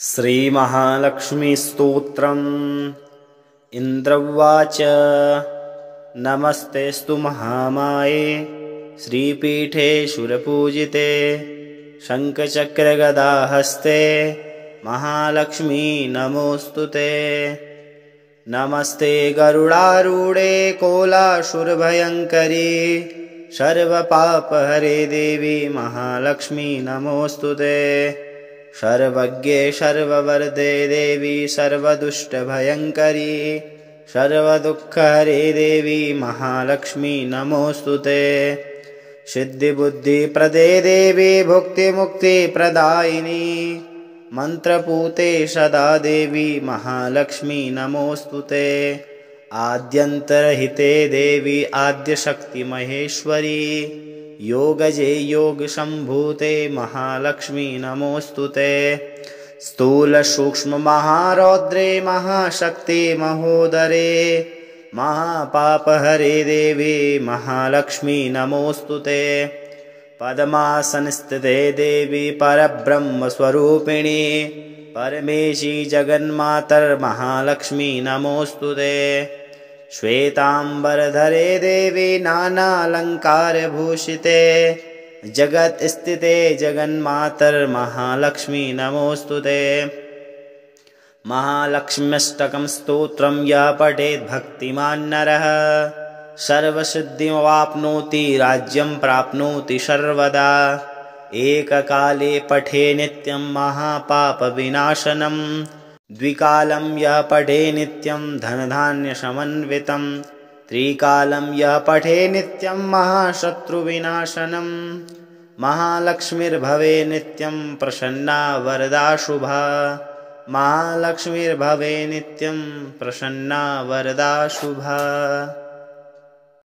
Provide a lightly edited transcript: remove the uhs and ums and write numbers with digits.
श्रीमहालक्ष्मीस्तोत्रम्। इन्द्रवाच नमस्तेऽस्तु महामाये श्रीपीठे शूरपूजिते शङ्खचक्रगदाहस्ते महालक्ष्मी नमोऽस्तु ते। नमस्ते गरुडारूढे कोलासुरभयङ्करी सर्वपापहरे देवी महालक्ष्मी नमोऽस्तु ते। सर्वज्ञे सर्ववरदे देवी सर्वदुष्टभयङ्करी सर्वदुःखहरे देवी महालक्ष्मी नमोऽस्तु ते। सिद्धिबुद्धिप्रदे देवी भुक्तिमुक्तिप्रदायिनी मन्त्रपूते सदा देवी महालक्ष्मी नमोऽस्तु ते। आद्यन्तरहिते देवी आद्यशक्तिमहेश्वरी योगजे योगसम्भूते महालक्ष्मी नमोऽस्तु ते। स्थूलसूक्ष्ममहारौद्रे महाशक्ति महोदरे महापापहरे देवी महालक्ष्मी नमोऽस्तु ते। पद्मासनस्थिते देवी परब्रह्मस्वरूपिणी परमेशी जगन्मातर्महालक्ष्मी नमोऽस्तु ते। श्वेताम्बरधरे देवी नानालङ्कारभूषिते जगत्स्थिते जगन्मातर्महालक्ष्मी नमोऽस्तु ते। महालक्ष्म्यष्टकं स्तोत्रं यः पठेत् भक्तिमान् नरः सर्वसिद्धिमवाप्नोति राज्यं प्राप्नोति सर्वदा। एककाले पठे नित्यं महापापविनाशनं द्विकालं यः पठे नित्यं धनधान्यसमन्वितं त्रिकालं यः पठे नित्यं महाशत्रुविनाशनं। महालक्ष्मीर्भवे नित्यं प्रसन्ना वरदा शुभा महालक्ष्मीर्भवे नित्यं प्रसन्ना वरदा शुभा।